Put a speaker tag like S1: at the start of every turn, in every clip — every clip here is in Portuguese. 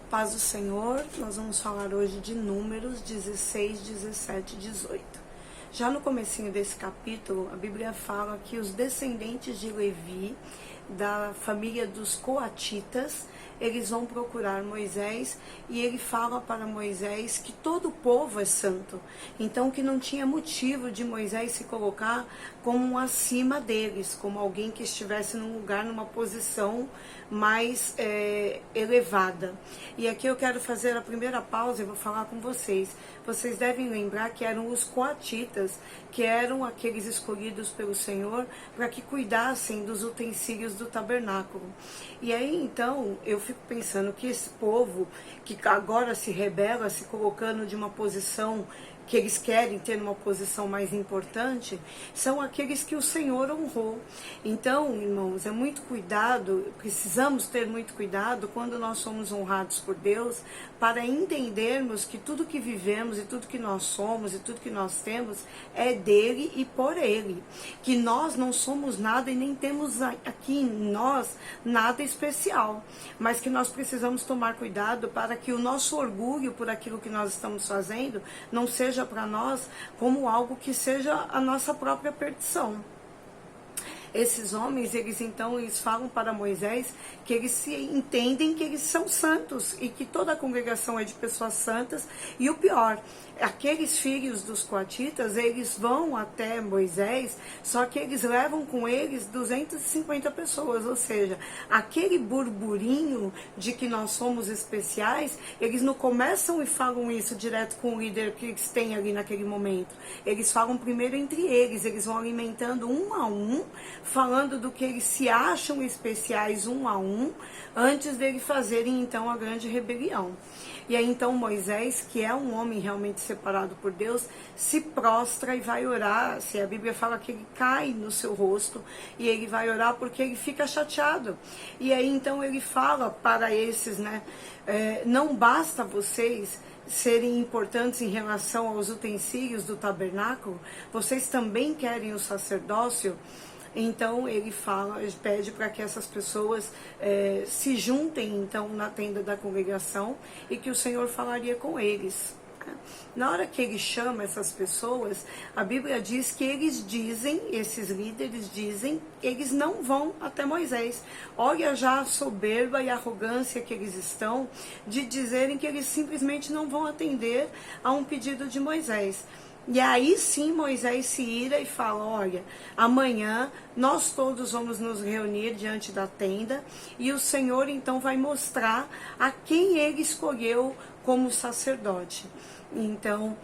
S1: Paz do Senhor, nós vamos falar hoje de Números 16, 17 e 18. Já no comecinho desse capítulo, a Bíblia fala que os descendentes de Levi, da família dos coatitas, eles vão procurar Moisés e ele fala para Moisés que todo o povo é santo. Então que não tinha motivo de Moisés se colocar como acima deles, como alguém que estivesse num lugar, numa posição mais elevada. E aqui eu quero fazer a primeira pausa e vou falar com vocês. Vocês devem lembrar que eram os coatitas, que eram aqueles escolhidos pelo Senhor para que cuidassem dos utensílios do tabernáculo. E aí então eu fico pensando que esse povo que agora se rebela, se colocando de uma posição que eles querem ter uma posição mais importante, são aqueles que o Senhor honrou. Então, irmãos, é muito cuidado, precisamos ter muito cuidado quando nós somos honrados por Deus, para entendermos que tudo que vivemos e tudo que nós somos e tudo que nós temos é dele e por ele. Que nós não somos nada e nem temos aqui em nós nada especial, mas que nós precisamos tomar cuidado para que o nosso orgulho por aquilo que nós estamos fazendo não seja para nós como algo que seja a nossa própria perdição. Esses homens, eles falam para Moisés que eles se entendem que eles são santos e que toda a congregação é de pessoas santas. E o pior, aqueles filhos dos coatitas, eles vão até Moisés, só que eles levam com eles 250 pessoas, ou seja, aquele burburinho de que nós somos especiais, eles não começam e falam isso direto com o líder que eles têm ali naquele momento. Eles falam primeiro entre eles, eles vão alimentando um a um, falando do que eles se acham especiais um a um, antes deles fazerem então a grande rebelião. E aí então Moisés, que é um homem realmente separado por Deus, se prostra e vai orar. Se a Bíblia fala que ele cai no seu rosto e ele vai orar porque ele fica chateado. E aí então ele fala para esses, não basta vocês serem importantes em relação aos utensílios do tabernáculo, vocês também querem o sacerdócio. Então ele pede para que essas pessoas se juntem então na tenda da congregação e que o Senhor falaria com eles. Na hora que ele chama essas pessoas, a Bíblia diz que esses líderes dizem, eles não vão até Moisés. Olha já a soberba e a arrogância que eles estão de dizerem que eles simplesmente não vão atender a um pedido de Moisés. E aí sim Moisés se ira e fala, olha, amanhã nós todos vamos nos reunir diante da tenda e o Senhor então vai mostrar a quem ele escolheu como sacerdote. Então,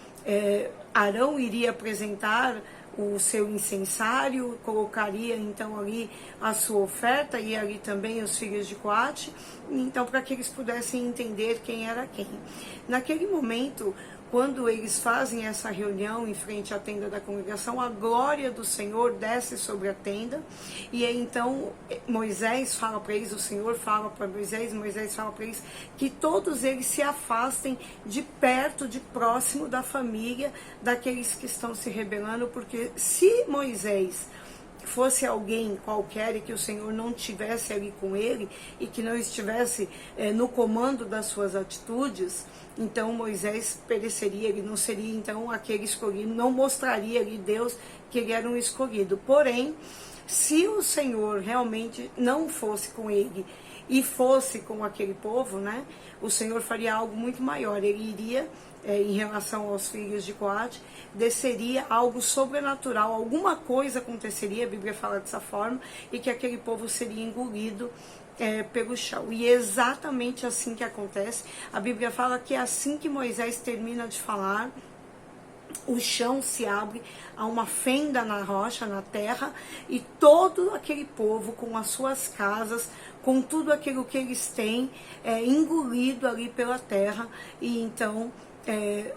S1: Arão iria apresentar o seu incensário, colocaria então ali a sua oferta e ali também os filhos de Coate, então para que eles pudessem entender quem era quem. Naquele momento, quando eles fazem essa reunião em frente à tenda da congregação, a glória do Senhor desce sobre a tenda, e aí, então Moisés fala para eles, o Senhor fala para Moisés fala para eles que todos eles se afastem de perto, de próximo da família daqueles que estão se rebelando, porque se Moisés fosse alguém qualquer e que o Senhor não tivesse ali com ele e que não estivesse no comando das suas atitudes, então Moisés pereceria, ele não seria então aquele escolhido, não mostraria ali Deus que ele era um escolhido. Porém, se o Senhor realmente não fosse com ele e fosse com aquele povo, o Senhor faria algo muito maior. Ele iria, em relação aos filhos de Coate, desceria algo sobrenatural, alguma coisa aconteceria, a Bíblia fala dessa forma, e que aquele povo seria engolido pelo chão. E é exatamente assim que acontece. A Bíblia fala que é assim que Moisés termina de falar, o chão se abre, há uma fenda na rocha, na terra, e todo aquele povo com as suas casas, com tudo aquilo que eles têm, engolido ali pela terra. E então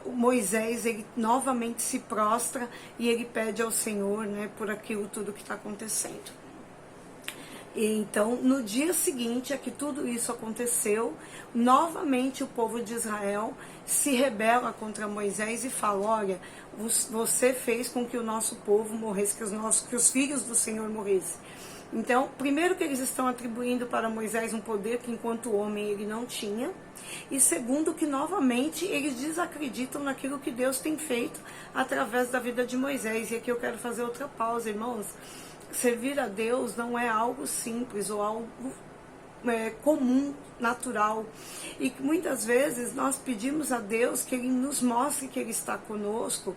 S1: Moisés, ele novamente se prostra e ele pede ao Senhor, por aquilo tudo que está acontecendo. E então, no dia seguinte a que tudo isso aconteceu, novamente o povo de Israel se rebela contra Moisés e fala, olha, você fez com que o nosso povo morresse, que os filhos do Senhor morressem. Então, primeiro que eles estão atribuindo para Moisés um poder que enquanto homem ele não tinha, e segundo que novamente eles desacreditam naquilo que Deus tem feito através da vida de Moisés. E aqui eu quero fazer outra pausa, irmãos. Servir a Deus não é algo simples ou algo comum, natural, e que muitas vezes nós pedimos a Deus que Ele nos mostre que Ele está conosco,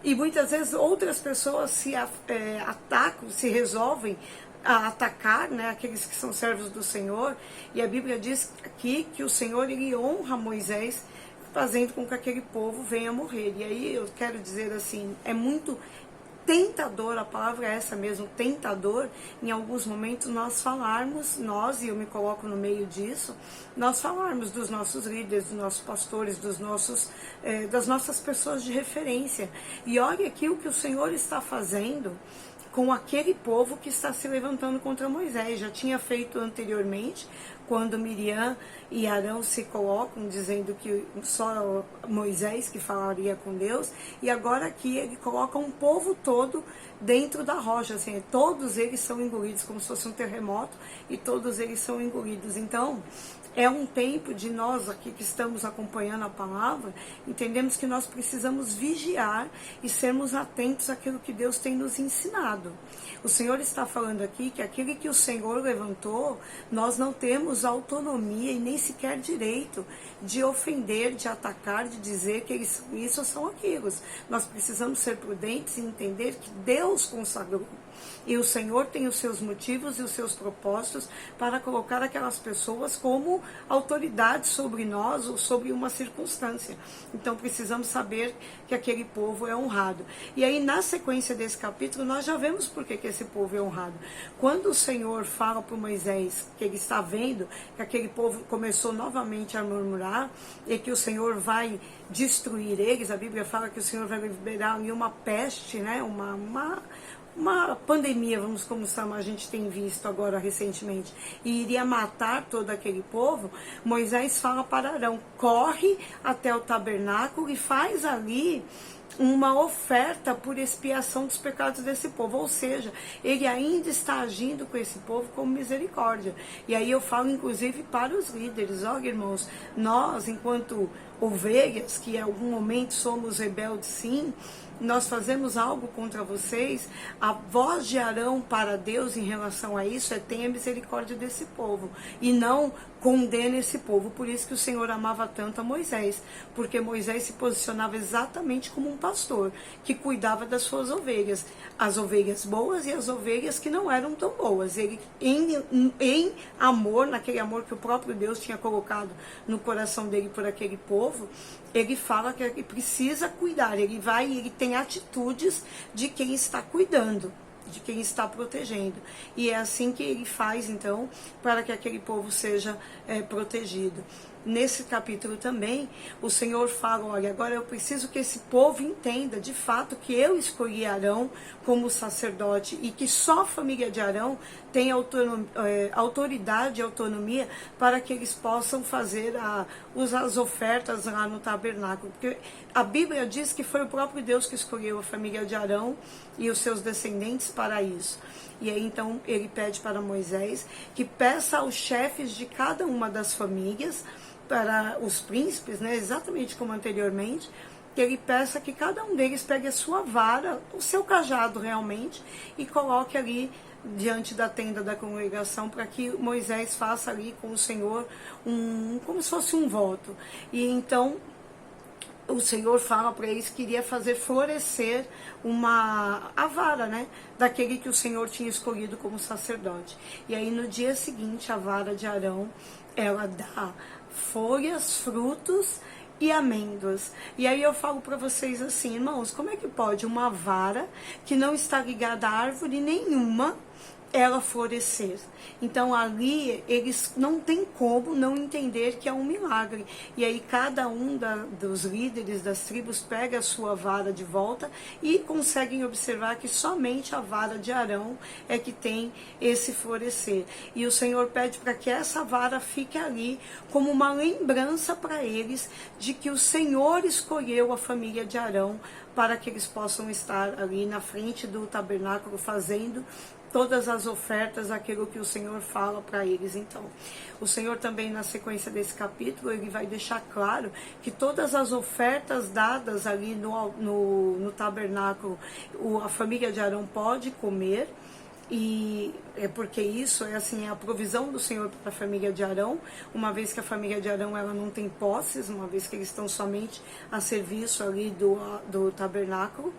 S1: e muitas vezes outras pessoas se atacam, se resolvem a atacar, né, aqueles que são servos do Senhor, e a Bíblia diz aqui que o Senhor ele honra Moisés, fazendo com que aquele povo venha morrer. E aí eu quero dizer assim, é muito tentador, a palavra é essa mesmo, tentador, em alguns momentos nós falarmos, nós, e eu me coloco no meio disso, nós falarmos dos nossos líderes, dos nossos pastores, das nossas pessoas de referência. E olha aqui o que o Senhor está fazendo com aquele povo que está se levantando contra Moisés. Já tinha feito anteriormente, quando Miriam e Arão se colocam, dizendo que só Moisés que falaria com Deus, e agora aqui ele coloca um povo todo dentro da rocha, assim, todos eles são engolidos, como se fosse um terremoto, e todos eles são engolidos. Então, é um tempo de nós aqui que estamos acompanhando a palavra, entendemos que nós precisamos vigiar e sermos atentos àquilo que Deus tem nos ensinado. O Senhor está falando aqui que aquele que o Senhor levantou, nós não temos autonomia e nem sequer direito de ofender, de atacar, de dizer que isso são aquilo. Nós precisamos ser prudentes e entender que Deus consagrou. E o Senhor tem os seus motivos e os seus propósitos para colocar aquelas pessoas como autoridade sobre nós ou sobre uma circunstância. Então precisamos saber que aquele povo é honrado. E aí na sequência desse capítulo nós já vemos por que esse povo é honrado. Quando o Senhor fala para Moisés que ele está vendo que aquele povo começou novamente a murmurar e que o Senhor vai destruir eles, a Bíblia fala que o Senhor vai liberar ali uma peste, né? Uma pandemia, vamos como a gente tem visto agora recentemente, e iria matar todo aquele povo. Moisés fala para Arão, corre até o tabernáculo e faz ali uma oferta por expiação dos pecados desse povo, ou seja, ele ainda está agindo com esse povo como misericórdia. E aí eu falo inclusive para os líderes, olha irmãos, nós enquanto ovelhas, que em algum momento somos rebeldes sim, nós fazemos algo contra vocês, a voz de Arão para Deus em relação a isso é: tenha misericórdia desse povo e não condena esse povo. Por isso que o Senhor amava tanto a Moisés, porque Moisés se posicionava exatamente como um pastor que cuidava das suas ovelhas, as ovelhas boas e as ovelhas que não eram tão boas. Ele em amor, naquele amor que o próprio Deus tinha colocado no coração dele por aquele povo, ele fala que ele precisa cuidar, ele tem atitudes de quem está cuidando, de quem está protegendo. E é assim que ele faz, então, para que aquele povo seja protegido. Nesse capítulo também, o Senhor fala, olha, agora eu preciso que esse povo entenda, de fato, que eu escolhi Arão como sacerdote e que só a família de Arão tem autoridade e autonomia para que eles possam fazer as ofertas lá no tabernáculo. Porque a Bíblia diz que foi o próprio Deus que escolheu a família de Arão e os seus descendentes para isso. E aí então ele pede para Moisés que peça aos chefes de cada uma das famílias, para os príncipes, né, exatamente como anteriormente, que ele peça que cada um deles pegue a sua vara, o seu cajado realmente, e coloque ali diante da tenda da congregação, para que Moisés faça ali com o Senhor como se fosse um voto. E então o Senhor fala para eles que iria fazer florescer a vara, né, daquele que o Senhor tinha escolhido como sacerdote. E aí no dia seguinte a vara de Arão, ela dá folhas, frutos e amêndoas. E aí eu falo para vocês assim, irmãos, como é que pode uma vara que não está ligada a árvore nenhuma ela florescer? Então ali eles não tem como não entender que é um milagre. E aí cada um dos líderes das tribos pega a sua vara de volta e conseguem observar que somente a vara de Arão é que tem esse florescer. E o Senhor pede para que essa vara fique ali como uma lembrança para eles de que o Senhor escolheu a família de Arão para que eles possam estar ali na frente do tabernáculo fazendo todas as ofertas, aquilo que o Senhor fala para eles. Então, o Senhor também, na sequência desse capítulo, ele vai deixar claro que todas as ofertas dadas ali no tabernáculo, a família de Arão pode comer. E é porque isso é assim, a provisão do Senhor para a família de Arão, uma vez que a família de Arão ela não tem posses, uma vez que eles estão somente a serviço ali do tabernáculo.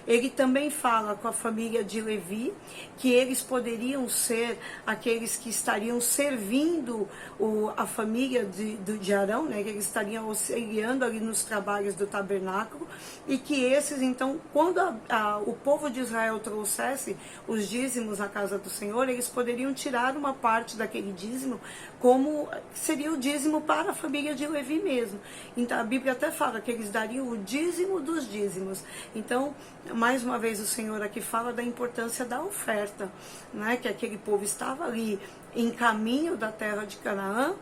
S1: Ele também fala com a família de Levi que eles poderiam ser aqueles que estariam servindo a família de Arão, né? Que eles estariam auxiliando ali nos trabalhos do tabernáculo, e que esses, então, quando o povo de Israel trouxesse os dízimos à casa do Senhor, eles poderiam tirar uma parte daquele dízimo, como seria o dízimo para a família de Levi mesmo. Então a Bíblia até fala que eles dariam o dízimo dos dízimos. Então, mais uma vez o Senhor aqui fala da importância da oferta, né? Que aquele povo estava ali em caminho da terra de Canaã,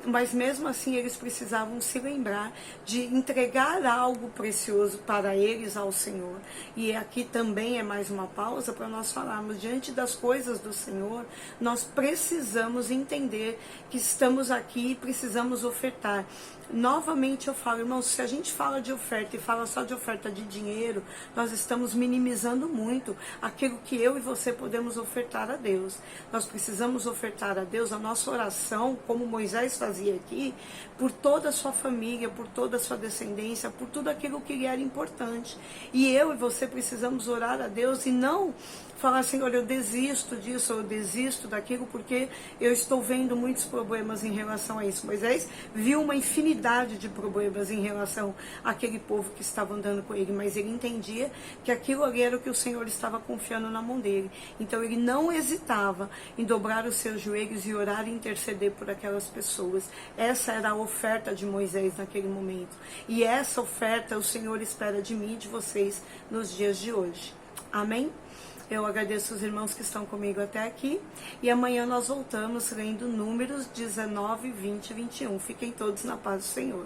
S1: mas mesmo assim eles precisavam se lembrar de entregar algo precioso para eles ao Senhor. E aqui também é mais uma pausa para nós falarmos, diante das coisas do Senhor, nós precisamos entender que estamos aqui e precisamos ofertar. Novamente eu falo, irmãos, se a gente fala de oferta e fala só de oferta de dinheiro, nós estamos minimizando muito aquilo que eu e você podemos ofertar a Deus. Nós precisamos ofertar a Deus a nossa oração, como Moisés fazia aqui, por toda a sua família, por toda a sua descendência, por tudo aquilo que lhe era importante. E eu e você precisamos orar a Deus e não falar assim, olha, eu desisto disso, eu desisto daquilo, porque eu estou vendo muitos problemas em relação a isso. Moisés viu uma infinidade de problemas em relação àquele povo que estava andando com ele, mas ele entendia que aquilo ali era o que o Senhor estava confiando na mão dele. Então ele não hesitava em dobrar os seus joelhos e orar e interceder por aquelas pessoas. Essa era a oferta de Moisés naquele momento. E essa oferta o Senhor espera de mim e de vocês nos dias de hoje. Amém? Eu agradeço os irmãos que estão comigo até aqui. E amanhã nós voltamos lendo Números 19, 20 e 21. Fiquem todos na paz do Senhor.